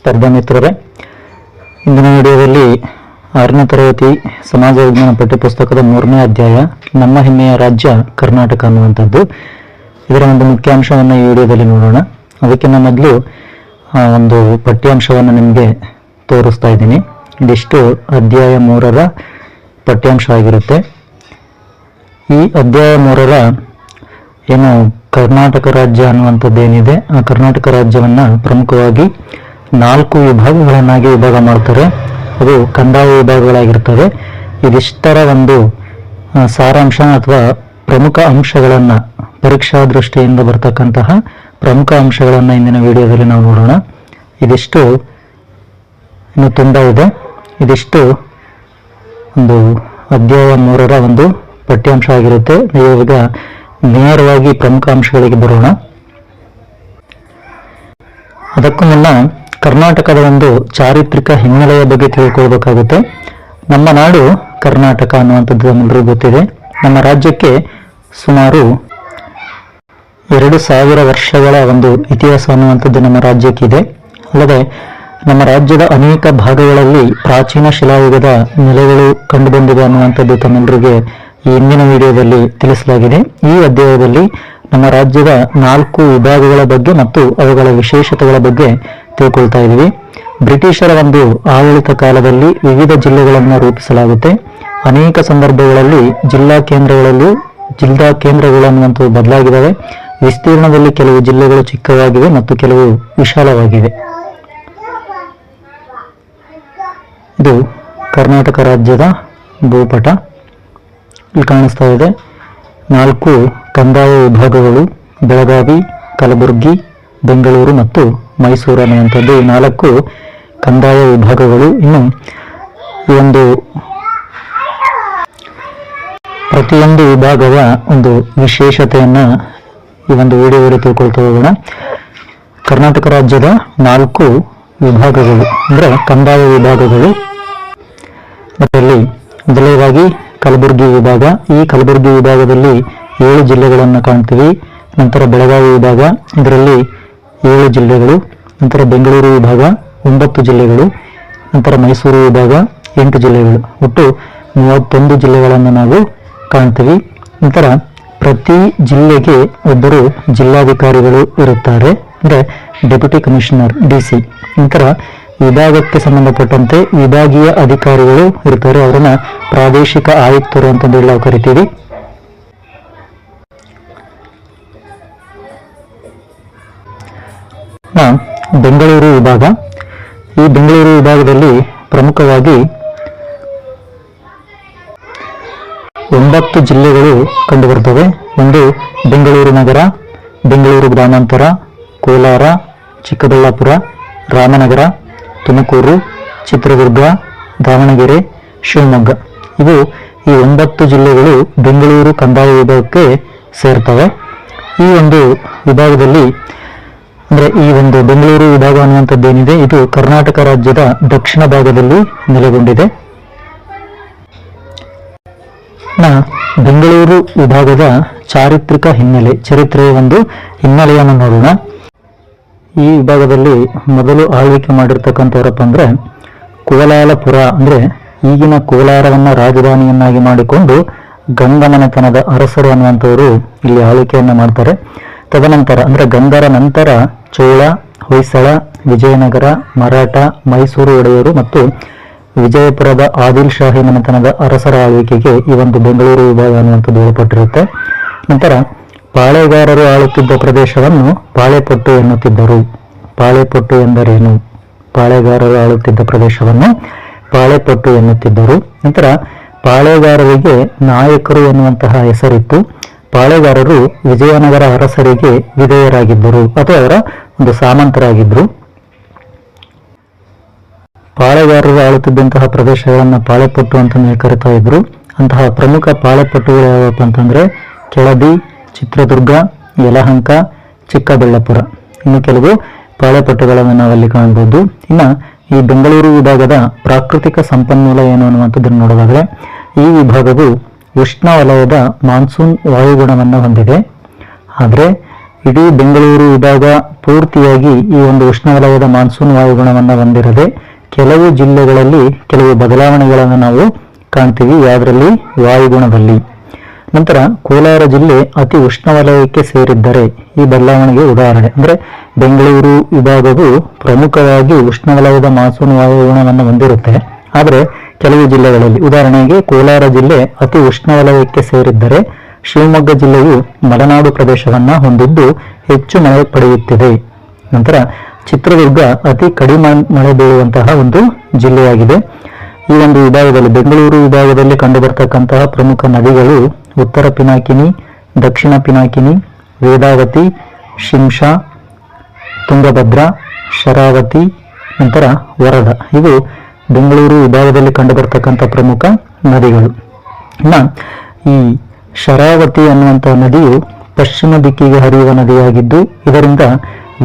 ಸ್ಪರ್ಧಾ ಮಿತ್ರರೇ, ಇಂದಿನ ವಿಡಿಯೋದಲ್ಲಿ 6ನೇ ತರಗತಿ ಸಮಾಜ ವಿಜ್ಞಾನ ಪಠ್ಯಪುಸ್ತಕದ 3ನೇ ಅಧ್ಯಾಯ ನಮ್ಮ ಹೆಮ್ಮೆಯ ರಾಜ್ಯ ಕರ್ನಾಟಕ ಅನ್ನುವಂಥದ್ದು. ಇದರ ಒಂದು ಮುಖ್ಯಾಂಶವನ್ನು ಈ ವಿಡಿಯೋದಲ್ಲಿ ನೋಡೋಣ. ಅದಕ್ಕಿಂತ ಮೊದಲು ಒಂದು ಪಠ್ಯಾಂಶವನ್ನು ನಿಮಗೆ ತೋರಿಸ್ತಾ ಇದ್ದೀನಿ. ಇದಿಷ್ಟು ಅಧ್ಯಾಯ 3ರ ಪಠ್ಯಾಂಶ ಆಗಿರುತ್ತೆ. ಈ ಅಧ್ಯಾಯ 3ರ ಏನು ಕರ್ನಾಟಕ ರಾಜ್ಯ ಅನ್ನುವಂಥದ್ದೇನಿದೆ, ಆ ಕರ್ನಾಟಕ ರಾಜ್ಯವನ್ನು ಪ್ರಮುಖವಾಗಿ 4 ವಿಭಾಗಗಳನ್ನಾಗಿ ವಿಭಾಗ ಮಾಡ್ತಾರೆ. ಅದು ಕಂದಾಯ ವಿಭಾಗಗಳಾಗಿರ್ತವೆ. ಇದಿಷ್ಟರ ಒಂದು ಸಾರಾಂಶ ಅಥವಾ ಪ್ರಮುಖ ಅಂಶಗಳನ್ನು, ಪರೀಕ್ಷಾ ದೃಷ್ಟಿಯಿಂದ ಬರ್ತಕ್ಕಂತಹ ಪ್ರಮುಖ ಅಂಶಗಳನ್ನು ಇಂದಿನ ವಿಡಿಯೋದಲ್ಲಿ ನಾವು ನೋಡೋಣ. ಇದಿಷ್ಟು ಇನ್ನು ತುಂಬ ಇದೆ. ಇದಿಷ್ಟು ಒಂದು ಅಧ್ಯಾಯ 3ರ ಒಂದು ಪಠ್ಯಾಂಶ ಆಗಿರುತ್ತೆ. ಈಗ ನೇರವಾಗಿ ಪ್ರಮುಖ ಅಂಶಗಳಿಗೆ ಬರೋಣ. ಅದಕ್ಕೂ ಮುನ್ನ ಕರ್ನಾಟಕದ ಒಂದು ಚಾರಿತ್ರಿಕ ಹಿನ್ನೆಲೆಯ ಬಗ್ಗೆ ತಿಳ್ಕೊಳ್ಬೇಕಾಗುತ್ತೆ. ನಮ್ಮ ನಾಡು ಕರ್ನಾಟಕ ಅನ್ನುವಂಥದ್ದು ನಮ್ಮೆಲ್ಲರಿಗೂ ಗೊತ್ತಿದೆ. ನಮ್ಮ ರಾಜ್ಯಕ್ಕೆ ಸುಮಾರು 2000 ವರ್ಷಗಳ ಒಂದು ಇತಿಹಾಸ ಅನ್ನುವಂಥದ್ದು ನಮ್ಮ ರಾಜ್ಯಕ್ಕಿದೆ. ಅಲ್ಲದೆ ನಮ್ಮ ರಾಜ್ಯದ ಅನೇಕ ಭಾಗಗಳಲ್ಲಿ ಪ್ರಾಚೀನ ಶಿಲಾಯುಗದ ನೆಲೆಗಳು ಕಂಡುಬಂದಿದೆ ಅನ್ನುವಂಥದ್ದು ತಮ್ಮೆಲ್ಲರಿಗೆ ಈ ಹಿಂದಿನ ವಿಡಿಯೋದಲ್ಲಿ ತಿಳಿಸಲಾಗಿದೆ. ಈ ಅಧ್ಯಾಯದಲ್ಲಿ ನಮ್ಮ ರಾಜ್ಯದ 4 ವಿಭಾಗಗಳ ಬಗ್ಗೆ ಮತ್ತು ಅವುಗಳ ವಿಶೇಷತೆಗಳ ಬಗ್ಗೆ ತಿಳ್ಕೊಳ್ತಾ ಇದ್ದೀವಿ. ಬ್ರಿಟಿಷರ ಒಂದು ಆಡಳಿತ ಕಾಲದಲ್ಲಿ ವಿವಿಧ ಜಿಲ್ಲೆಗಳನ್ನು ರೂಪಿಸಲಾಗುತ್ತೆ. ಅನೇಕ ಸಂದರ್ಭಗಳಲ್ಲಿ ಜಿಲ್ಲಾ ಕೇಂದ್ರಗಳು ಅನ್ನುವಂಥದ್ದು ಬದಲಾಗಿದ್ದಾವೆ. ವಿಸ್ತೀರ್ಣದಲ್ಲಿ ಕೆಲವು ಜಿಲ್ಲೆಗಳು ಚಿಕ್ಕವಾಗಿವೆ ಮತ್ತು ಕೆಲವು ವಿಶಾಲವಾಗಿವೆ. ಇದು ಕರ್ನಾಟಕ ರಾಜ್ಯದ ಭೂಪಟ ಇಲ್ಲಿ ಕಾಣಿಸ್ತಾ ಇದೆ. 4 ಕಂದಾಯ ವಿಭಾಗಗಳು: ಬೆಳಗಾವಿ, ಕಲಬುರಗಿ, ಬೆಂಗಳೂರು ಮತ್ತು ಮೈಸೂರು ಅನ್ನುವಂಥದ್ದು ಈ 4 ಕಂದಾಯ ವಿಭಾಗಗಳು. ಇನ್ನು ಈ ಒಂದು ಪ್ರತಿಯೊಂದು ವಿಭಾಗದ ಒಂದು ವಿಶೇಷತೆಯನ್ನ ಈ ಒಂದು ವಿಡಿಯೋದಲ್ಲಿ ತಿಳ್ಕೊಳ್ತಾ ಹೋಗೋಣ. ಕರ್ನಾಟಕ ರಾಜ್ಯದ 4 ವಿಭಾಗಗಳು ಅಂದರೆ ಕಂದಾಯ ವಿಭಾಗಗಳು. ಅದರಲ್ಲಿ ಮೊದಲನೇದಾಗಿ ಕಲಬುರಗಿ ವಿಭಾಗ. ಈ ಕಲಬುರಗಿ ವಿಭಾಗದಲ್ಲಿ 7 ಜಿಲ್ಲೆಗಳನ್ನು ಕಾಣ್ತೀವಿ. ನಂತರ ಬೆಳಗಾವಿ ವಿಭಾಗ, ಇದರಲ್ಲಿ 7 ಜಿಲ್ಲೆಗಳು. ನಂತರ ಬೆಂಗಳೂರು ವಿಭಾಗ 9 ಜಿಲ್ಲೆಗಳು. ನಂತರ ಮೈಸೂರು ವಿಭಾಗ 8 ಜಿಲ್ಲೆಗಳು. ಒಟ್ಟು 31 ಜಿಲ್ಲೆಗಳನ್ನು ನಾವು ಕಾಣ್ತೀವಿ. ನಂತರ ಪ್ರತಿ ಜಿಲ್ಲೆಗೆ ಒಬ್ಬರು ಜಿಲ್ಲಾಧಿಕಾರಿಗಳು ಇರುತ್ತಾರೆ, ಅಂದರೆ ಡೆಪ್ಯೂಟಿ ಕಮಿಷನರ್ DC. ನಂತರ ವಿಭಾಗಕ್ಕೆ ಸಂಬಂಧಪಟ್ಟಂತೆ ವಿಭಾಗೀಯ ಅಧಿಕಾರಿಗಳು ಇರ್ತಾರೆ, ಅವರನ್ನ ಪ್ರಾದೇಶಿಕ ಆಯುಕ್ತರು ಅಂತಂದು ನಾವು ಕರಿತೀವಿ. ಬೆಂಗಳೂರು ವಿಭಾಗ. ಈ ಬೆಂಗಳೂರು ವಿಭಾಗದಲ್ಲಿ ಪ್ರಮುಖವಾಗಿ 9 ಜಿಲ್ಲೆಗಳು ಕಂಡುಬರ್ತವೆ. ಒಂದು ಬೆಂಗಳೂರು ನಗರ, ಬೆಂಗಳೂರು ಗ್ರಾಮಾಂತರ, ಕೋಲಾರ, ಚಿಕ್ಕಬಳ್ಳಾಪುರ, ರಾಮನಗರ, ತುಮಕೂರು, ಚಿತ್ರದುರ್ಗ, ದಾವಣಗೆರೆ, ಶಿವಮೊಗ್ಗ. ಇವು ಈ 9 ಜಿಲ್ಲೆಗಳು ಬೆಂಗಳೂರು ಕಂದಾಯ ವಿಭಾಗಕ್ಕೆ ಸೇರ್ತವೆ. ಈ ಒಂದು ವಿಭಾಗದಲ್ಲಿ ಅಂದರೆ ಈ ಒಂದು ಬೆಂಗಳೂರು ವಿಭಾಗ ಅನ್ನುವಂಥದ್ದೇನಿದೆ, ಇದು ಕರ್ನಾಟಕ ರಾಜ್ಯದ ದಕ್ಷಿಣ ಭಾಗದಲ್ಲಿ ನೆಲೆಗೊಂಡಿದೆ. ಬೆಂಗಳೂರು ವಿಭಾಗದ ಚಾರಿತ್ರಿಕ ಹಿನ್ನೆಲೆ, ಚರಿತ್ರೆಯ ಒಂದು ಹಿನ್ನೆಲೆಯನ್ನು ನೋಡೋಣ. ಈ ವಿಭಾಗದಲ್ಲಿ ಮೊದಲು ಆಳ್ವಿಕೆ ಮಾಡಿರ್ತಕ್ಕಂಥವ್ರಪ್ಪ ಅಂದರೆ ಕೋಲಾಲಪುರ, ಅಂದರೆ ಈಗಿನ ಕೋಲಾರವನ್ನು ರಾಜಧಾನಿಯನ್ನಾಗಿ ಮಾಡಿಕೊಂಡು ಗಂಗಮನೆತನದ ಅರಸರು ಅನ್ನುವಂಥವರು ಇಲ್ಲಿ ಆಳ್ವಿಕೆಯನ್ನು ಮಾಡ್ತಾರೆ. ತದನಂತರ ಅಂದರೆ ಗಂಗರ ನಂತರ ಚೋಳ, ಹೊಯ್ಸಳ, ವಿಜಯನಗರ, ಮರಾಠ, ಮೈಸೂರು ಒಡೆಯರು ಮತ್ತು ವಿಜಯಪುರದ ಆದಿಲ್ ಶಾಹಿ ಮನೆತನದ ಅರಸರ ಆಳ್ವಿಕೆಗೆ ಈ ಒಂದು ಬೆಂಗಳೂರು ವಿಭಾಗ ಅನ್ನುವಂಥದ್ದು ಒಳಪಟ್ಟಿರುತ್ತೆ. ನಂತರ ಪಾಳೆಗಾರರು ಆಳುತ್ತಿದ್ದ ಪ್ರದೇಶವನ್ನು ಪಾಳೆಪಟ್ಟು ಎನ್ನುತ್ತಿದ್ದರು. ಪಾಳೆಪಟ್ಟು ಎಂದರೇನು? ಪಾಳೆಗಾರರು ಆಳುತ್ತಿದ್ದ ಪ್ರದೇಶವನ್ನು ಪಾಳೆಪಟ್ಟು ಎನ್ನುತ್ತಿದ್ದರು. ನಂತರ ಪಾಳೆಗಾರರಿಗೆ ನಾಯಕರು ಎನ್ನುವಂತಹ ಹೆಸರಿತ್ತು. ಪಾಳೆಗಾರರು ವಿಜಯನಗರ ಅರಸರಿಗೆ ವಿಧೇಯರಾಗಿದ್ದರು ಅಥವಾ ಅವರ ಒಂದು ಸಾಮಂತರಾಗಿದ್ದರು. ಪಾಳೆಗಾರರು ಆಳುತ್ತಿದ್ದಂತಹ ಪ್ರದೇಶಗಳನ್ನು ಪಾಳೆಪಟ್ಟು ಅಂತ ಕರಿತಾ ಇದ್ರು. ಅಂತಹ ಪ್ರಮುಖ ಪಾಳೆಪಟ್ಟುಗಳು ಯಾವಪ್ಪ ಅಂತಂದ್ರೆ ಕೆಳದಿ, ಚಿತ್ರದುರ್ಗ, ಯಲಹಂಕ, ಚಿಕ್ಕಬಳ್ಳಾಪುರ. ಇನ್ನು ಕೆಲವು ಪಾಳೆಪಟ್ಟುಗಳನ್ನು ನಾವಲ್ಲಿ ಕಾಣಬಹುದು. ಇನ್ನು ಈ ಬೆಂಗಳೂರು ವಿಭಾಗದ ಪ್ರಾಕೃತಿಕ ಸಂಪನ್ಮೂಲ ಏನು ಅನ್ನುವಂಥದ್ದನ್ನು ನೋಡೋದಾದ್ರೆ, ಈ ವಿಭಾಗವು ಉಷ್ಣವಲಯದ ಮಾನ್ಸೂನ್ ವಾಯುಗುಣವನ್ನು ಹೊಂದಿದೆ. ಆದರೆ ಇಡೀ ಬೆಂಗಳೂರು ವಿಭಾಗ ಪೂರ್ತಿಯಾಗಿ ಈ ಒಂದು ಉಷ್ಣವಲಯದ ಮಾನ್ಸೂನ್ ವಾಯುಗುಣವನ್ನು ಹೊಂದಿರದೆ ಕೆಲವು ಜಿಲ್ಲೆಗಳಲ್ಲಿ ಕೆಲವು ಬದಲಾವಣೆಗಳನ್ನು ನಾವು ಕಾಣ್ತೀವಿ. ಯಾವುದರಲ್ಲಿ? ವಾಯುಗುಣದಲ್ಲಿ. ನಂತರ ಕೋಲಾರ ಜಿಲ್ಲೆ ಅತಿ ಉಷ್ಣವಲಯಕ್ಕೆ ಸೇರಿದ್ದರೆ ಈ ಬದಲಾವಣೆಗೆ ಉದಾಹರಣೆ ಅಂದರೆ ಬೆಂಗಳೂರು ವಿಭಾಗವು ಪ್ರಮುಖವಾಗಿ ಉಷ್ಣವಲಯದ ಮಾನ್ಸೂನ್ ವಾಯುಗುಣವನ್ನು ಹೊಂದಿರುತ್ತೆ. ಆದರೆ ಕೆಲವು ಜಿಲ್ಲೆಗಳಲ್ಲಿ, ಉದಾಹರಣೆಗೆ ಕೋಲಾರ ಜಿಲ್ಲೆ ಅತಿ ಉಷ್ಣವಲಯಕ್ಕೆ ಸೇರಿದ್ದರೆ ಶಿವಮೊಗ್ಗ ಜಿಲ್ಲೆಯು ಮಲೆನಾಡು ಪ್ರದೇಶವನ್ನ ಹೊಂದಿದ್ದು ಹೆಚ್ಚು ಮಳೆ ಪಡೆಯುತ್ತಿದೆ. ನಂತರ ಚಿತ್ರದುರ್ಗ ಅತಿ ಕಡಿಮೆ ಮಳೆ ಬೀಳುವಂತಹ ಒಂದು ಜಿಲ್ಲೆಯಾಗಿದೆ. ಈ ಒಂದು ವಿಭಾಗದಲ್ಲಿ, ಬೆಂಗಳೂರು ವಿಭಾಗದಲ್ಲಿ ಕಂಡುಬರ್ತಕ್ಕಂತಹ ಪ್ರಮುಖ ನದಿಗಳು ಉತ್ತರ ಪಿನಾಕಿನಿ, ದಕ್ಷಿಣ ಪಿನಾಕಿನಿ, ವೇದಾವತಿ, ಶಿಂಷಾ, ತುಂಗಭದ್ರಾ, ಶರಾವತಿ, ನಂತರ ವರದಾ. ಇವು ಬೆಂಗಳೂರು ವಿಭಾಗದಲ್ಲಿ ಕಂಡುಬರ್ತಕ್ಕಂಥ ಪ್ರಮುಖ ನದಿಗಳು. ಇನ್ನು ಈ ಶರಾವತಿ ಅನ್ನುವಂಥ ನದಿಯು ಪಶ್ಚಿಮ ದಿಕ್ಕಿಗೆ ಹರಿಯುವ ನದಿಯಾಗಿದ್ದು ಇದರಿಂದ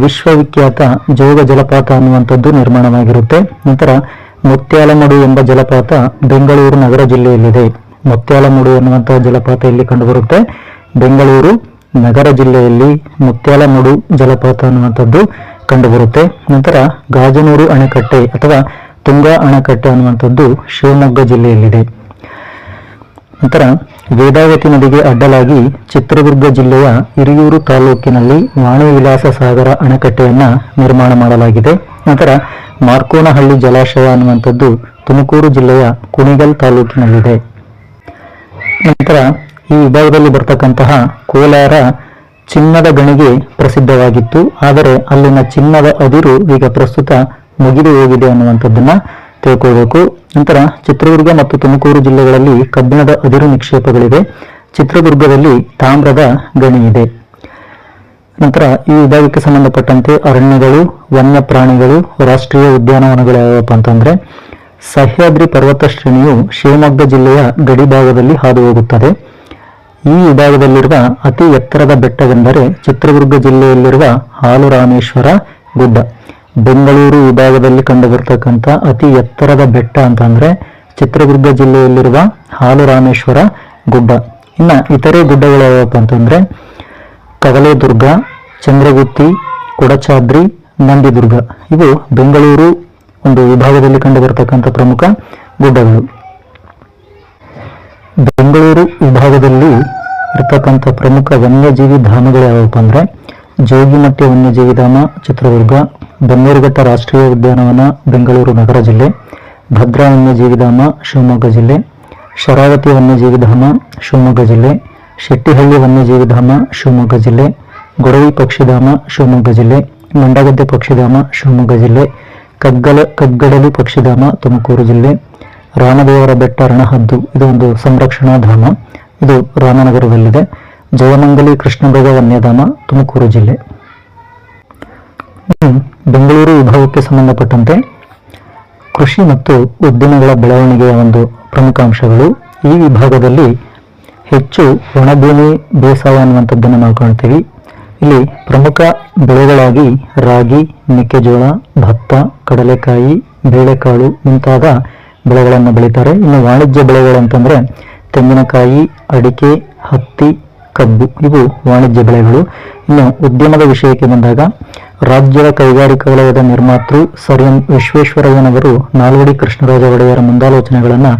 ವಿಶ್ವವಿಖ್ಯಾತ ಜೋಗ ಜಲಪಾತ ಅನ್ನುವಂಥದ್ದು ನಿರ್ಮಾಣವಾಗಿರುತ್ತೆ. ನಂತರ ಮುತ್ಯಾಲಮಡು ಎಂಬ ಜಲಪಾತ ಬೆಂಗಳೂರು ನಗರ ಜಿಲ್ಲೆಯಲ್ಲಿದೆ. ಮುತ್ಯಾಲಮಡು ಎನ್ನುವಂತಹ ಜಲಪಾತ ಇಲ್ಲಿ ಕಂಡುಬರುತ್ತೆ. ಬೆಂಗಳೂರು ನಗರ ಜಿಲ್ಲೆಯಲ್ಲಿ ಮುತ್ಯಾಲಮಡು ಜಲಪಾತ ಅನ್ನುವಂಥದ್ದು ಕಂಡುಬರುತ್ತೆ. ನಂತರ ಗಾಜನೂರು ಅಣೆಕಟ್ಟೆ ಅಥವಾ ತುಂಗಾ ಅಣೆಕಟ್ಟೆ ಅನ್ನುವಂಥದ್ದು ಶಿವಮೊಗ್ಗ ಜಿಲ್ಲೆಯಲ್ಲಿದೆ. ನಂತರ ವೇದಾವತಿ ನದಿಗೆ ಅಡ್ಡಲಾಗಿ ಚಿತ್ರದುರ್ಗ ಜಿಲ್ಲೆಯ ಹಿರಿಯೂರು ತಾಲೂಕಿನಲ್ಲಿ ವಾಣಿ ವಿಲಾಸ ಸಾಗರ ಅಣೆಕಟ್ಟೆಯನ್ನ ನಿರ್ಮಾಣ ಮಾಡಲಾಗಿದೆ. ನಂತರ ಮಾರ್ಕೋನಹಳ್ಳಿ ಜಲಾಶಯ ಅನ್ನುವಂಥದ್ದು ತುಮಕೂರು ಜಿಲ್ಲೆಯ ಕುಣಿಗಲ್ ತಾಲೂಕಿನಲ್ಲಿದೆ. ನಂತರ ಈ ವಿಭಾಗದಲ್ಲಿ ಬರ್ತಕ್ಕಂತಹ ಕೋಲಾರ ಚಿನ್ನದ ಗಣಿಗೆ ಪ್ರಸಿದ್ಧವಾಗಿತ್ತು. ಆದರೆ ಅಲ್ಲಿನ ಚಿನ್ನದ ಅದಿರು ಈಗ ಪ್ರಸ್ತುತ ಮುಗಿದು ಹೋಗಿದೆ ಅನ್ನುವಂಥದ್ದನ್ನ ತಿಳ್ಕೊಳ್ಬೇಕು. ನಂತರ ಚಿತ್ರದುರ್ಗ ಮತ್ತು ತುಮಕೂರು ಜಿಲ್ಲೆಗಳಲ್ಲಿ ಕಬ್ಬಿಣದ ಅದಿರು ನಿಕ್ಷೇಪಗಳಿವೆ. ಚಿತ್ರದುರ್ಗದಲ್ಲಿ ತಾಮ್ರದ ಗಣಿ ಇದೆ. ನಂತರ ಈ ವಿಭಾಗಕ್ಕೆ ಸಂಬಂಧಪಟ್ಟಂತೆ ಅರಣ್ಯಗಳು, ವನ್ಯ ಪ್ರಾಣಿಗಳು, ರಾಷ್ಟ್ರೀಯ ಉದ್ಯಾನವನಗಳು ಯಾವಪ್ಪ ಅಂತಂದ್ರೆ ಸಹ್ಯಾದ್ರಿ ಪರ್ವತ ಶ್ರೇಣಿಯು ಶಿವಮೊಗ್ಗ ಜಿಲ್ಲೆಯ ಗಡಿ ಭಾಗದಲ್ಲಿ ಹಾದು ಹೋಗುತ್ತದೆ. ಈ ವಿಭಾಗದಲ್ಲಿರುವ ಅತಿ ಎತ್ತರದ ಬೆಟ್ಟವೆಂದರೆ ಚಿತ್ರದುರ್ಗ ಜಿಲ್ಲೆಯಲ್ಲಿರುವ ಹಾಲುರಾಮೇಶ್ವರ ಗುಡ್ಡ. ಬೆಂಗಳೂರು ವಿಭಾಗದಲ್ಲಿ ಕಂಡುಬರ್ತಕ್ಕಂಥ ಅತಿ ಎತ್ತರದ ಬೆಟ್ಟ ಅಂತಂದ್ರೆ ಚಿತ್ರದುರ್ಗ ಜಿಲ್ಲೆಯಲ್ಲಿರುವ ಹಾಲುರಾಮೇಶ್ವರ ಗುಡ್ಡ. ಇನ್ನು ಇತರೆ ಗುಡ್ಡಗಳು ಯಾವಪ್ಪ ಅಂತಂದ್ರೆ ಕವಲೇದುರ್ಗ, ಚಂದ್ರಗುತ್ತಿ, ಕೊಡಚಾದ್ರಿ, ನಂದಿದುರ್ಗ. ಇವು ಬೆಂಗಳೂರು ಒಂದು ವಿಭಾಗದಲ್ಲಿ ಕಂಡುಬರ್ತಕ್ಕಂಥ ಪ್ರಮುಖ ಗುಡ್ಡಗಳು. ಬೆಂಗಳೂರು ವಿಭಾಗದಲ್ಲಿ ಇರ್ತಕ್ಕಂಥ ಪ್ರಮುಖ ವನ್ಯಜೀವಿ ಧಾಮಗಳು ಯಾವಪ್ಪ ಅಂದ್ರೆ ಜೋಗಿಮಟ್ಟಿ ವನ್ಯಜೀವಿ ಧಾಮ ಚಿತ್ರದುರ್ಗ, ಬನ್ನೇರುಘಟ್ಟ ರಾಷ್ಟ್ರೀಯ ಉದ್ಯಾನವನ ಬೆಂಗಳೂರು ನಗರ ಜಿಲ್ಲೆ, ಭದ್ರಾ ವನ್ಯಜೀವಿ ಧಾಮ ಶಿವಮೊಗ್ಗ ಜಿಲ್ಲೆ, ಶರಾವತಿ ವನ್ಯಜೀವಿ ಧಾಮ ಶಿವಮೊಗ್ಗ ಜಿಲ್ಲೆ, ಶೆಟ್ಟಿಹಳ್ಳಿ ವನ್ಯಜೀವಿ ಧಾಮ ಶಿವಮೊಗ್ಗ ಜಿಲ್ಲೆ, ಗೊರವಿ ಪಕ್ಷಿಧಾಮ ಶಿವಮೊಗ್ಗ ಜಿಲ್ಲೆ, ಮಂಡಗದ್ದೆ ಪಕ್ಷಿಧಾಮ ಶಿವಮೊಗ್ಗ ಜಿಲ್ಲೆ, ಕಗ್ಗಡಲು ಪಕ್ಷಿಧಾಮ ತುಮಕೂರು ಜಿಲ್ಲೆ, ರಾಮದೇವರ ಬೆಟ್ಟ ರಣಹದ್ದು ಇದು ಒಂದು ಸಂರಕ್ಷಣಾ ಧಾಮ, ಇದು ರಾಮನಗರದಲ್ಲಿದೆ, ಜಯಮಂಗಲಿ ಕೃಷ್ಣಮೃಗ ವನ್ಯಧಾಮ ತುಮಕೂರು ಜಿಲ್ಲೆ. ಬೆಂಗಳೂರು ವಿಭಾಗಕ್ಕೆ ಸಂಬಂಧಪಟ್ಟಂತೆ ಕೃಷಿ ಮತ್ತು ಉದ್ದಿಮೆಗಳ ಬೆಳವಣಿಗೆಯ ಒಂದು ಪ್ರಮುಖ ಅಂಶಗಳು. ಈ ವಿಭಾಗದಲ್ಲಿ ಹೆಚ್ಚು ಒಣಭೂಮಿ ಬೇಸಾಯ ಅನ್ನುವಂಥದ್ದನ್ನು ನಾವು ಕಾಣ್ತೀವಿ. ಇಲ್ಲಿ ಪ್ರಮುಖ ಬೆಳೆಗಳಾಗಿ ರಾಗಿ, ಮೆಕ್ಕೆಜೋಳ, ಭತ್ತ, ಕಡಲೆಕಾಯಿ, ಬೇಳೆಕಾಳು ಮುಂತಾದ ಬೆಳೆಗಳನ್ನು ಬೆಳೀತಾರೆ. ಇನ್ನು ವಾಣಿಜ್ಯ ಬೆಳೆಗಳು ಅಂತಂದ್ರೆ ತೆಂಗಿನಕಾಯಿ, ಅಡಿಕೆ, ಹತ್ತಿ, ಕಬ್ಬು ಇವು ವಾಣಿಜ್ಯ ಬೆಳೆಗಳು. ಇನ್ನು ಉದ್ಯಮದ ವಿಷಯಕ್ಕೆ ಬಂದಾಗ ರಾಜ್ಯದ ಕೈಗಾರಿಕಾ ವಲಯದ ನಿರ್ಮಾತೃ ಸರ್ ಎಂ ವಿಶ್ವೇಶ್ವರಯ್ಯನವರು ನಾಲ್ವಡಿ ಕೃಷ್ಣರಾಜ ಒಡೆಯರ ಮುಂದಾಲೋಚನೆಗಳನ್ನು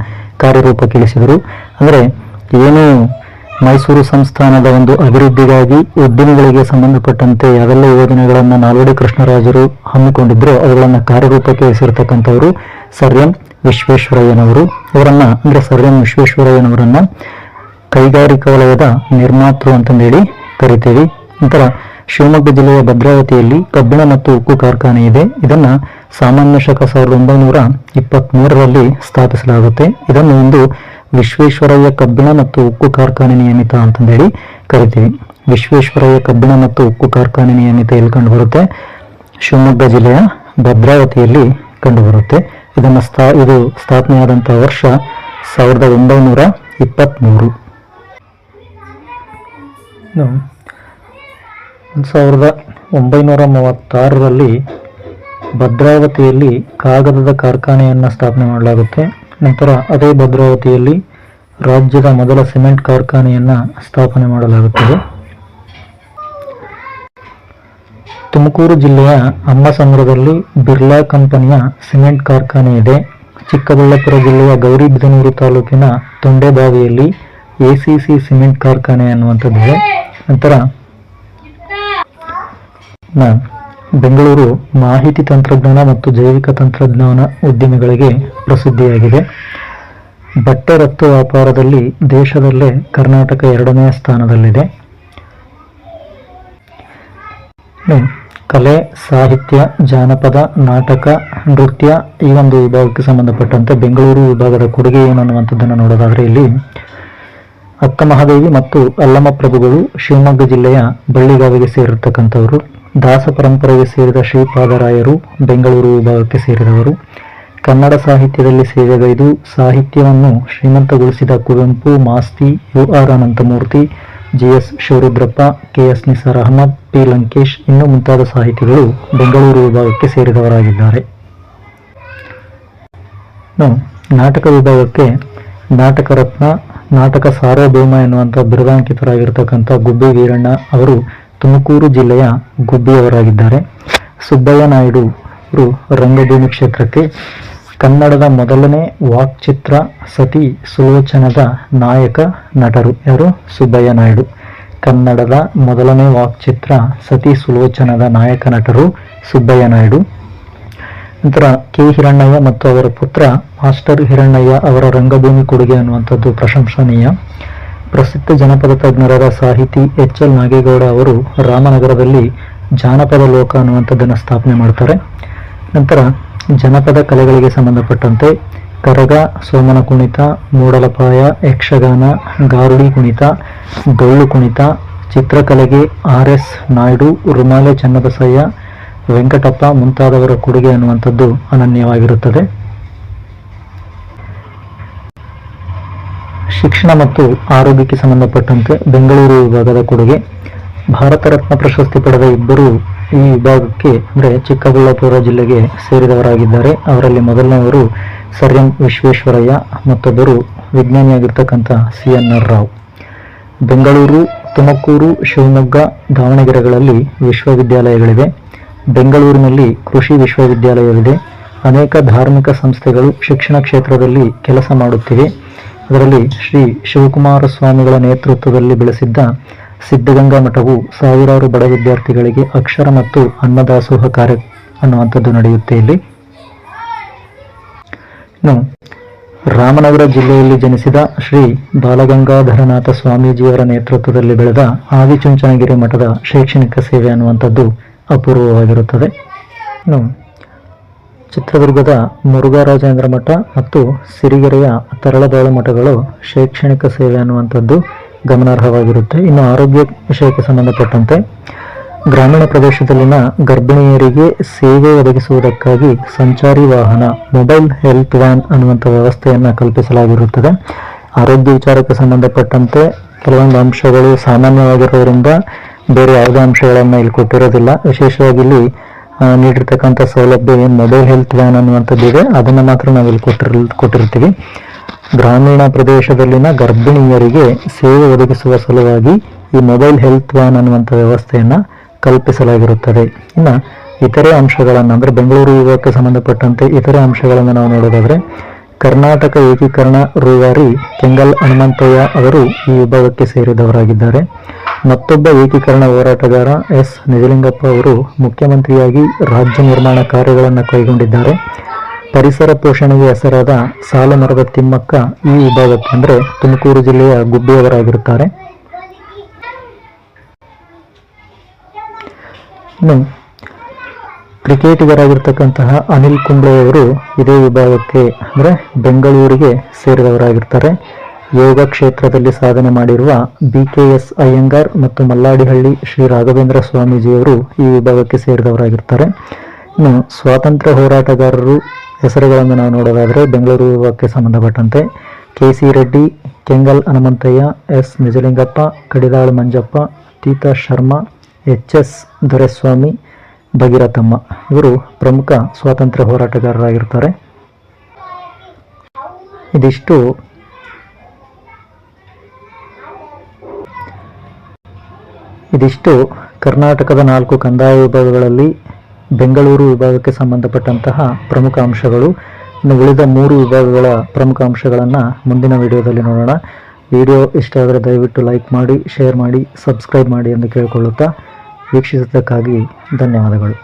ಕಾರ್ಯರೂಪಕ್ಕಿಳಿಸಿದರು. ಅಂದರೆ ಏನು ಮೈಸೂರು ಸಂಸ್ಥಾನದ ಒಂದು ಅಭಿವೃದ್ಧಿಗಾಗಿ ಉದ್ಯಮಿಗಳಿಗೆ ಸಂಬಂಧಪಟ್ಟಂತೆ ಯಾವೆಲ್ಲ ಯೋಜನೆಗಳನ್ನು ನಾಲ್ವಡಿ ಕೃಷ್ಣರಾಜರು ಹಮ್ಮಿಕೊಂಡಿದ್ರು ಅವುಗಳನ್ನು ಕಾರ್ಯರೂಪಕ್ಕೆ ಇಳಿಸಿರ್ತಕ್ಕಂಥವರು ಸರ್ ಎಂ ವಿಶ್ವೇಶ್ವರಯ್ಯನವರು. ಅವರನ್ನ ಅಂದ್ರೆ ಸರ್ ಎಂ ವಿಶ್ವೇಶ್ವರಯ್ಯನವರನ್ನ ಕೈಗಾರಿಕಾ ವಲಯದ ನಿರ್ಮಾತೃ ಅಂತಂದೇಳಿ ಕರಿತೀವಿ. ನಂತರ ಶಿವಮೊಗ್ಗ ಜಿಲ್ಲೆಯ ಭದ್ರಾವತಿಯಲ್ಲಿ ಕಬ್ಬಿಣ ಮತ್ತು ಉಕ್ಕು ಕಾರ್ಖಾನೆ ಇದೆ. ಇದನ್ನ ಸಾಮಾನ್ಯ ಶಕ 1923ರಲ್ಲಿ ಸ್ಥಾಪಿಸಲಾಗುತ್ತೆ. ಇದನ್ನು ಇಂದು ವಿಶ್ವೇಶ್ವರಯ್ಯ ಕಬ್ಬಿಣ ಮತ್ತು ಉಕ್ಕು ಕಾರ್ಖಾನೆ ನಿಯಮಿತ ಅಂತಂದೇಳಿ ಕರಿತೀವಿ. ವಿಶ್ವೇಶ್ವರಯ್ಯ ಕಬ್ಬಿಣ ಮತ್ತು ಉಕ್ಕು ಕಾರ್ಖಾನೆ ನಿಯಮಿತ ಎಲ್ಲಿ ಕಂಡುಬರುತ್ತೆ? ಶಿವಮೊಗ್ಗ ಜಿಲ್ಲೆಯ ಭದ್ರಾವತಿಯಲ್ಲಿ ಕಂಡುಬರುತ್ತೆ. ಇದು ಸ್ಥಾಪನೆಯಾದಂತಹ ವರ್ಷ 1923. 1936ರಲ್ಲಿ ಭದ್ರಾವತಿಯಲ್ಲಿ ಕಾಗದದ ಕಾರ್ಖಾನೆಯನ್ನು ಸ್ಥಾಪನೆ ಮಾಡಲಾಗುತ್ತೆ. ನಂತರ ಅದೇ ಭದ್ರಾವತಿಯಲ್ಲಿ ರಾಜ್ಯದ ಮೊದಲ ಸಿಮೆಂಟ್ ಕಾರ್ಖಾನೆಯನ್ನು ಸ್ಥಾಪನೆ ಮಾಡಲಾಗುತ್ತದೆ. ತುಮಕೂರು ಜಿಲ್ಲೆಯ ಅಮ್ಮಸಂದ್ರದಲ್ಲಿ ಬಿರ್ಲಾ ಕಂಪನಿಯ ಸಿಮೆಂಟ್ ಕಾರ್ಖಾನೆ ಇದೆ. ಚಿಕ್ಕಬಳ್ಳಾಪುರ ಜಿಲ್ಲೆಯ ಗೌರಿಬಿದನೂರು ತಾಲೂಕಿನ ತೊಂಡೆಬಾವಿಯಲ್ಲಿ ಎಸಿಸಿ ಸಿಮೆಂಟ್ ಕಾರ್ಖಾನೆ ಅನ್ನುವಂಥದ್ದಿದೆ. ನಂತರ ಬೆಂಗಳೂರು ಮಾಹಿತಿ ತಂತ್ರಜ್ಞಾನ ಮತ್ತು ಜೈವಿಕ ತಂತ್ರಜ್ಞಾನ ಉದ್ದಿಮೆಗಳಿಗೆ ಪ್ರಸಿದ್ಧಿಯಾಗಿದೆ. ಬಟ್ಟೆ ರಫ್ತು ವ್ಯಾಪಾರದಲ್ಲಿ ದೇಶದಲ್ಲೇ ಕರ್ನಾಟಕ 2ನೇ ಸ್ಥಾನದಲ್ಲಿದೆ. ಕಲೆ, ಸಾಹಿತ್ಯ, ಜಾನಪದ, ನಾಟಕ, ನೃತ್ಯ ಈ ಒಂದು ವಿಭಾಗಕ್ಕೆ ಸಂಬಂಧಪಟ್ಟಂತೆ ಬೆಂಗಳೂರು ವಿಭಾಗದ ಕೊಡುಗೆ ಏನು ಅನ್ನುವಂಥದ್ದನ್ನು ನೋಡೋದಾದರೆ ಇಲ್ಲಿ ಅಕ್ಕ ಮಹಾದೇವಿ ಮತ್ತು ಅಲ್ಲಮ ಪ್ರಭುಗಳು ಶಿವಮೊಗ್ಗ ಜಿಲ್ಲೆಯ ಬಳ್ಳಿಗಾವಿಗೆ ಸೇರಿರ್ತಕ್ಕಂಥವರು. ದಾಸ ಪರಂಪರೆಗೆ ಸೇರಿದ ಶ್ರೀಪಾದರಾಯರು ಬೆಂಗಳೂರು ವಿಭಾಗಕ್ಕೆ ಸೇರಿದವರು. ಕನ್ನಡ ಸಾಹಿತ್ಯದಲ್ಲಿ ಸೇವೆಗೈದು ಸಾಹಿತ್ಯವನ್ನು ಶ್ರೀಮಂತಗೊಳಿಸಿದ Kuvempu, Masti, UR Ananthamurthy, GS Shivarudrappa, KS Nisar Ahmed, P Lankesh ಇನ್ನೂ ಮುಂತಾದ ಸಾಹಿತಿಗಳು ಬೆಂಗಳೂರು ವಿಭಾಗಕ್ಕೆ ಸೇರಿದವರಾಗಿದ್ದಾರೆ. ನಾಟಕ ವಿಭಾಗಕ್ಕೆ ನಾಟಕ ರತ್ನ, ನಾಟಕ ಸಾರ್ವಭೌಮ ಎನ್ನುವಂಥ ಬಿರುದಾಂಕಿತರಾಗಿರ್ತಕ್ಕಂಥ ಗುಬ್ಬಿ ವೀರಣ್ಣ ಅವರು ತುಮಕೂರು ಜಿಲ್ಲೆಯ ಗುಬ್ಬಿಯವರಾಗಿದ್ದಾರೆ. ಸುಬ್ಬಯ್ಯ ನಾಯ್ಡು ಅವರು ರಂಗಭೂಮಿ ಕ್ಷೇತ್ರಕ್ಕೆ ಕನ್ನಡದ ಮೊದಲನೇ ವಾಕ್ಚಿತ್ರ ಸತಿ ಸುಲೋಚನದ ನಾಯಕ ನಟರು. ಯಾರು? ಸುಬ್ಬಯ್ಯ ನಾಯ್ಡು. ಕನ್ನಡದ ಮೊದಲನೇ ವಾಕ್ಚಿತ್ರ ಸತಿ ಸುಲೋಚನದ ನಾಯಕ ನಟರು ಸುಬ್ಬಯ್ಯ ನಾಯ್ಡು. ನಂತರ ಕೆ ಹಿರಣ್ಣಯ್ಯ ಮತ್ತು ಅವರ ಪುತ್ರ ಮಾಸ್ಟರ್ ಹಿರಣ್ಣಯ್ಯ ಅವರ ರಂಗಭೂಮಿ ಕೊಡುಗೆ ಅನ್ನುವಂಥದ್ದು ಪ್ರಶಂಸನೀಯ. ಪ್ರಸಿದ್ಧ ಜನಪದ ತಜ್ಞರಾದ ಸಾಹಿತಿ HL ನಾಗೇಗೌಡ ಅವರು ರಾಮನಗರದಲ್ಲಿ ಜಾನಪದ ಲೋಕ ಅನ್ನುವಂಥದ್ದನ್ನು ಸ್ಥಾಪನೆ ಮಾಡ್ತಾರೆ. ನಂತರ ಜನಪದ ಕಲೆಗಳಿಗೆ ಸಂಬಂಧಪಟ್ಟಂತೆ ಕರಗ, ಸೋಮನ ಕುಣಿತ, ಮೂಡಲಪಾಯ, ಯಕ್ಷಗಾನ, ಗಾರುಡಿ ಕುಣಿತ, ಡೊಳ್ಳು ಕುಣಿತ, ಚಿತ್ರಕಲೆಗೆ RS ನಾಯ್ಡು, ರುಮಾಲೆ ಚನ್ನಬಸಯ್ಯ, ವೆಂಕಟಪ್ಪ ಮುಂತಾದವರ ಕೊಡುಗೆ ಅನ್ನುವಂಥದ್ದು ಅನನ್ಯವಾಗಿರುತ್ತದೆ. ಶಿಕ್ಷಣ ಮತ್ತು ಆರೋಗ್ಯಕ್ಕೆ ಸಂಬಂಧಪಟ್ಟಂತೆ ಬೆಂಗಳೂರು ವಿಭಾಗದ ಕೊಡುಗೆ. ಭಾರತ ರತ್ನ ಪ್ರಶಸ್ತಿ ಪಡೆದ ಇಬ್ಬರು ಈ ವಿಭಾಗಕ್ಕೆ ಅಂದರೆ ಚಿಕ್ಕಬಳ್ಳಾಪುರ ಜಿಲ್ಲೆಗೆ ಸೇರಿದವರಾಗಿದ್ದಾರೆ. ಅವರಲ್ಲಿ ಮೊದಲನೆಯವರು ಸರ್ ಎಂ ವಿಶ್ವೇಶ್ವರಯ್ಯ, ಮತ್ತೊಬ್ಬರು ವಿಜ್ಞಾನಿಯಾಗಿರ್ತಕ್ಕಂಥ CNR ರಾವ್. ಬೆಂಗಳೂರು, ತುಮಕೂರು, ಶಿವಮೊಗ್ಗ, ದಾವಣಗೆರೆಗಳಲ್ಲಿ ವಿಶ್ವವಿದ್ಯಾಲಯಗಳಿವೆ. ಬೆಂಗಳೂರಿನಲ್ಲಿ ಕೃಷಿ ವಿಶ್ವವಿದ್ಯಾಲಯವಿದೆ. ಅನೇಕ ಧಾರ್ಮಿಕ ಸಂಸ್ಥೆಗಳು ಶಿಕ್ಷಣ ಕ್ಷೇತ್ರದಲ್ಲಿ ಕೆಲಸ ಮಾಡುತ್ತಿವೆ. ಅದರಲ್ಲಿ ಶ್ರೀ ಶಿವಕುಮಾರ ಸ್ವಾಮಿಗಳ ನೇತೃತ್ವದಲ್ಲಿ ಬೆಳೆಸಿದ್ದ ಸಿದ್ಧಗಂಗಾ ಮಠವು ಸಾವಿರಾರು ಬಡ ವಿದ್ಯಾರ್ಥಿಗಳಿಗೆ ಅಕ್ಷರ ಮತ್ತು ಅನ್ನದಾಸೋಹ ಕಾರ್ಯ ಅನ್ನುವಂಥದ್ದು ನಡೆಯುತ್ತೆ ಇಲ್ಲಿ. ಇನ್ನು ರಾಮನಗರ ಜಿಲ್ಲೆಯಲ್ಲಿ ಜನಿಸಿದ ಶ್ರೀ ಬಾಲಗಂಗಾಧರನಾಥ ಸ್ವಾಮೀಜಿಯವರ ನೇತೃತ್ವದಲ್ಲಿ ಬೆಳೆದ ಆದಿಚುಂಚನಗಿರಿ ಮಠದ ಶೈಕ್ಷಣಿಕ ಸೇವೆ ಅನ್ನುವಂಥದ್ದು ಅಪೂರ್ವವಾಗಿರುತ್ತದೆ. ಇನ್ನು ಚಿತ್ರದುರ್ಗದ ಮುರುಘರಾಜೇಂದ್ರ ಮಠ ಮತ್ತು ಸಿರಿಗೆರೆಯ ತರಳಬಾಳು ಮಠಗಳು ಶೈಕ್ಷಣಿಕ ಸೇವೆ ಅನ್ನುವಂಥದ್ದು ಗಮನಾರ್ಹವಾಗಿರುತ್ತೆ. ಇನ್ನು ಆರೋಗ್ಯ ವಿಷಯಕ್ಕೆ ಸಂಬಂಧಪಟ್ಟಂತೆ ಗ್ರಾಮೀಣ ಪ್ರದೇಶದಲ್ಲಿನ ಗರ್ಭಿಣಿಯರಿಗೆ ಸೇವೆ ಒದಗಿಸುವುದಕ್ಕಾಗಿ ಸಂಚಾರಿ ವಾಹನ ಮೊಬೈಲ್ ಹೆಲ್ತ್ ವ್ಯಾನ್ ಅನ್ನುವಂಥ ವ್ಯವಸ್ಥೆಯನ್ನು ಕಲ್ಪಿಸಲಾಗಿರುತ್ತದೆ. ಆರೋಗ್ಯ ವಿಚಾರಕ್ಕೆ ಸಂಬಂಧಪಟ್ಟಂತೆ ಕೆಲವೊಂದು ಅಂಶಗಳು ಸಾಮಾನ್ಯವಾಗಿರೋದ್ರಿಂದ ಬೇರೆ ಯಾವುದೇ ಅಂಶಗಳನ್ನು ಇಲ್ಲಿ ಕೊಟ್ಟಿರೋದಿಲ್ಲ. ವಿಶೇಷವಾಗಿ ಇಲ್ಲಿ ನೀಡಿರ್ತಕ್ಕಂಥ ಸೌಲಭ್ಯ ಏನು ಮೊಬೈಲ್ ಹೆಲ್ತ್ ವ್ಯಾನ್ ಅನ್ನುವಂಥದ್ದಿದೆ ಅದನ್ನು ಮಾತ್ರ ನಾವಿಲ್ಲಿ ಕೊಟ್ಟಿರ್ತೀವಿ. ಗ್ರಾಮೀಣ ಪ್ರದೇಶದಲ್ಲಿನ ಗರ್ಭಿಣಿಯರಿಗೆ ಸೇವೆ ಒದಗಿಸುವ ಸಲುವಾಗಿ ಈ ಮೊಬೈಲ್ ಹೆಲ್ತ್ ವ್ಯಾನ್ ಅನ್ನುವಂಥ ವ್ಯವಸ್ಥೆಯನ್ನು ಕಲ್ಪಿಸಲಾಗಿರುತ್ತದೆ. ಇನ್ನು ಇತರೆ ಅಂಶಗಳನ್ನು ಅಂದರೆ ಬೆಂಗಳೂರು ವಿಭಾಗಕ್ಕೆ ಸಂಬಂಧಪಟ್ಟಂತೆ ಇತರೆ ಅಂಶಗಳನ್ನು ನಾವು ನೋಡೋದಾದರೆ ಕರ್ನಾಟಕ ಏಕೀಕರಣ ರೂವಾರಿ ಕೆಂಗಲ್ ಹನುಮಂತಯ್ಯ ಅವರು ಈ ವಿಭಾಗಕ್ಕೆ ಸೇರಿದವರಾಗಿದ್ದಾರೆ. ಮತ್ತೊಬ್ಬ ಏಕೀಕರಣ ಹೋರಾಟಗಾರ S ನಿಜಲಿಂಗಪ್ಪ ಅವರು ಮುಖ್ಯಮಂತ್ರಿಯಾಗಿ ರಾಜ್ಯ ನಿರ್ಮಾಣ ಕಾರ್ಯಗಳನ್ನು ಕೈಗೊಂಡಿದ್ದಾರೆ. ಪರಿಸರ ಪೋಷಣೆಗೆ ಹೆಸರಾದ ಸಾಲುಮರದ ತಿಮ್ಮಕ್ಕ ಈ ವಿಭಾಗಕ್ಕೆ ಅಂದರೆ ತುಮಕೂರು ಜಿಲ್ಲೆಯ ಗುಬ್ಬಿಯವರಾಗಿರುತ್ತಾರೆ. ಇನ್ನು ಕ್ರಿಕೆಟಿಗರಾಗಿರ್ತಕ್ಕಂತಹ ಅನಿಲ್ ಕುಂಬ್ಳೆಯವರು ಇದೇ ವಿಭಾಗಕ್ಕೆ ಅಂದರೆ ಬೆಂಗಳೂರಿಗೆ ಸೇರಿದವರಾಗಿರ್ತಾರೆ. ಯೋಗ ಕ್ಷೇತ್ರದಲ್ಲಿ ಸಾಧನೆ ಮಾಡಿರುವ BKS ಅಯ್ಯಂಗಾರ್ ಮತ್ತು ಮಲ್ಲಾಡಿಹಳ್ಳಿ ಶ್ರೀ ರಾಘವೇಂದ್ರ ಸ್ವಾಮೀಜಿಯವರು ಈ ವಿಭಾಗಕ್ಕೆ ಸೇರಿದವರಾಗಿರ್ತಾರೆ. ಇನ್ನು ಸ್ವಾತಂತ್ರ್ಯ ಹೋರಾಟಗಾರರು ಹೆಸರುಗಳನ್ನು ನಾವು ನೋಡೋದಾದರೆ ಬೆಂಗಳೂರು ವಿಭಾಗಕ್ಕೆ ಸಂಬಂಧಪಟ್ಟಂತೆ KC Reddy, Kengal Hanumanthaiah, S Nijalingappa, Kadidalu Manjappa, ತೀತಾ Sharma, HS Doreswamy, ಭಗೀರಥಮ್ಮ ಇವರು ಪ್ರಮುಖ ಸ್ವಾತಂತ್ರ್ಯ ಹೋರಾಟಗಾರರಾಗಿರ್ತಾರೆ. ಇದಿಷ್ಟು ಕರ್ನಾಟಕದ 4 ಕಂದಾಯ ವಿಭಾಗಗಳಲ್ಲಿ ಬೆಂಗಳೂರು ವಿಭಾಗಕ್ಕೆ ಸಂಬಂಧಪಟ್ಟಂತಹ ಪ್ರಮುಖ ಅಂಶಗಳು, ಇನ್ನು ಉಳಿದ 3 ವಿಭಾಗಗಳ ಪ್ರಮುಖ ಅಂಶಗಳನ್ನು ಮುಂದಿನ ವಿಡಿಯೋದಲ್ಲಿ ನೋಡೋಣ. ವಿಡಿಯೋ ಇಷ್ಟ ಆದರೆ ದಯವಿಟ್ಟು ಲೈಕ್ ಮಾಡಿ, ಶೇರ್ ಮಾಡಿ, ಸಬ್ಸ್ಕ್ರೈಬ್ ಮಾಡಿ ಎಂದು ಕೇಳಿಕೊಳ್ಳುತ್ತಾ ವೀಕ್ಷಿಸಿದ್ದಕ್ಕಾಗಿ ಧನ್ಯವಾದಗಳು.